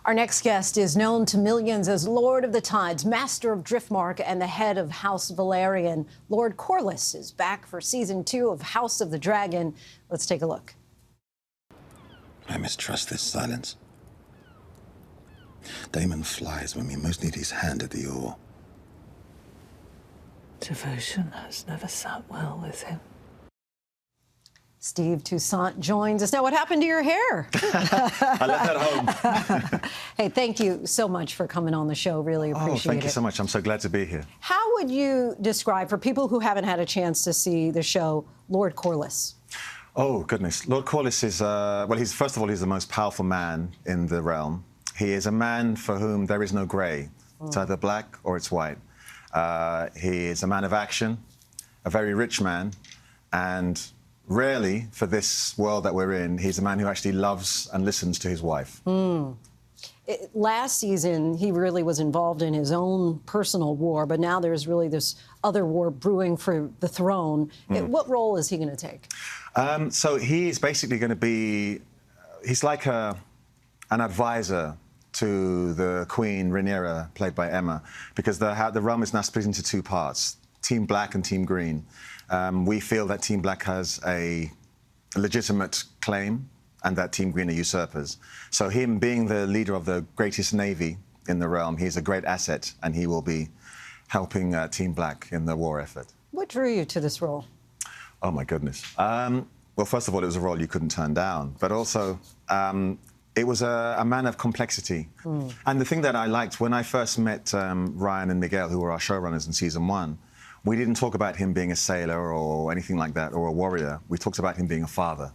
Our next guest is known to millions as Lord of the Tides, Master of Driftmark, and the head of House Valerian. Lord Corlys is back for Season 2 of House of the Dragon. Let's take a look. I mistrust this silence. Daemon flies when we most need his hand at the oar. Devotion has never sat well with him. Steve Toussaint joins us. Now, what happened to your hair? I left that home. Hey, thank you so much for coming on the show. Really appreciate it. Oh, thank you so much. I'm so glad to be here. How would you describe, for people who haven't had a chance to see the show, Lord Corlys? Oh, goodness. Lord Corlys is, well, first of all, he's the most powerful man in the realm. He is a man for whom there is no grey. It's either black or it's white. He is a man of action, a very rich man, and rarely, for this world that we're in, he's a man who actually loves and listens to his wife. Last season, he really was involved in his own personal war, but now there's really this other war brewing for the throne. What role is he going to take? So he's basically going to be, he's like an advisor to the Queen Rhaenyra, played by Emma, because the realm is now split into two parts, Team Black and Team Green. We feel that Team Black has a legitimate claim and that Team Green are usurpers. So him being the leader of the greatest navy in the realm, he's a great asset, and he will be helping Team Black in the war effort. What drew you to this role? Oh, my goodness. Well, first of all, it was a role you couldn't turn down, but also it was a man of complexity. And the thing that I liked, when I first met Ryan and Miguel, who were our showrunners in Season 1, we didn't talk about him being a sailor or anything like that, or a warrior. We talked about him being a father,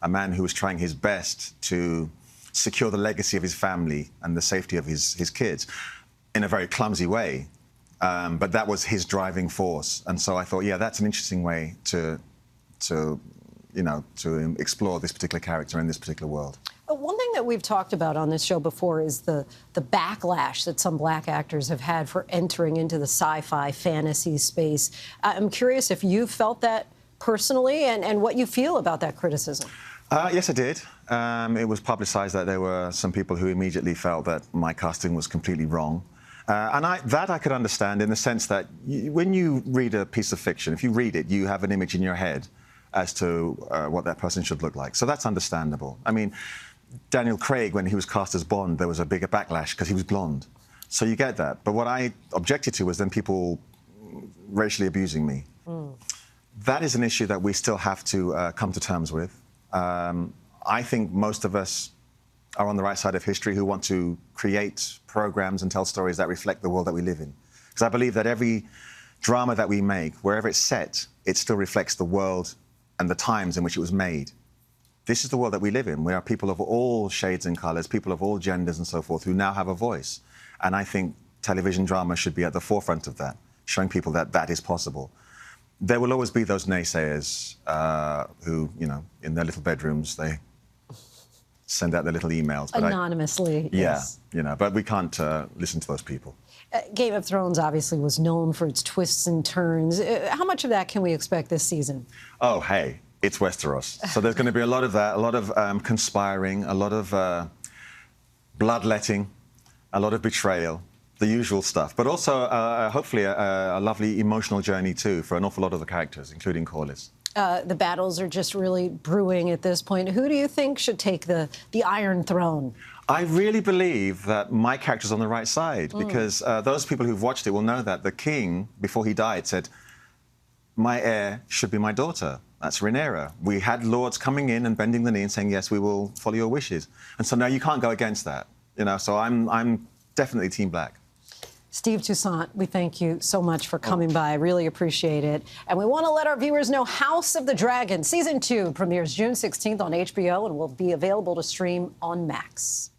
a man who was trying his best to secure the legacy of his family and the safety of his kids in a very clumsy way. But that was his driving force. And so I thought, yeah, that's an interesting way to explore this particular character in this particular world. One thing that we've talked about on this show before is the backlash that some black actors have had for entering into the sci-fi fantasy space. I'm curious if you felt that personally and what you feel about that criticism. Yes, I did. It was publicised that there were some people who immediately felt that my casting was completely wrong. And I could understand in the sense that when you read a piece of fiction, if you read it, you have an image in your head as to what that person should look like. So that's understandable. I mean, Daniel Craig, when he was cast as Bond, there was a bigger backlash because he was blonde. So you get that. But what I objected to was then people racially abusing me. That is an issue that we still have to come to terms with. I think most of us are on the right side of history who want to create programs and tell stories that reflect the world that we live in. Because I believe that every drama that we make, wherever it's set, it still reflects the world and the times in which it was made. This is the world that we live in. We are people of all shades and colours, people of all genders and so forth, who now have a voice. And I think television drama should be at the forefront of that, showing people that that is possible. There will always be those naysayers who, in their little bedrooms, they send out their little emails. But anonymously, yes. Yeah, but we can't listen to those people. Game of Thrones obviously was known for its twists and turns. How much of that can we expect this season? Oh, hey, it's Westeros. So there's going to be a lot of that, a lot of conspiring, a lot of bloodletting, a lot of betrayal, the usual stuff. But also, hopefully, a lovely emotional journey, too, for an awful lot of the characters, including Corlys. The battles are just really brewing at this point. Who do you think should take the Iron Throne? I really believe that my character's on the right side, because those people who've watched it will know that the king, before he died, said, my heir should be my daughter. That's Rhaenyra. We had lords coming in and bending the knee and saying, yes, we will follow your wishes. And so now you can't go against that. So I'm definitely Team Black. Steve Toussaint, we thank you so much for coming by. I really appreciate it. And we want to let our viewers know House of the Dragon Season 2 premieres June 16th on HBO and will be available to stream on Max.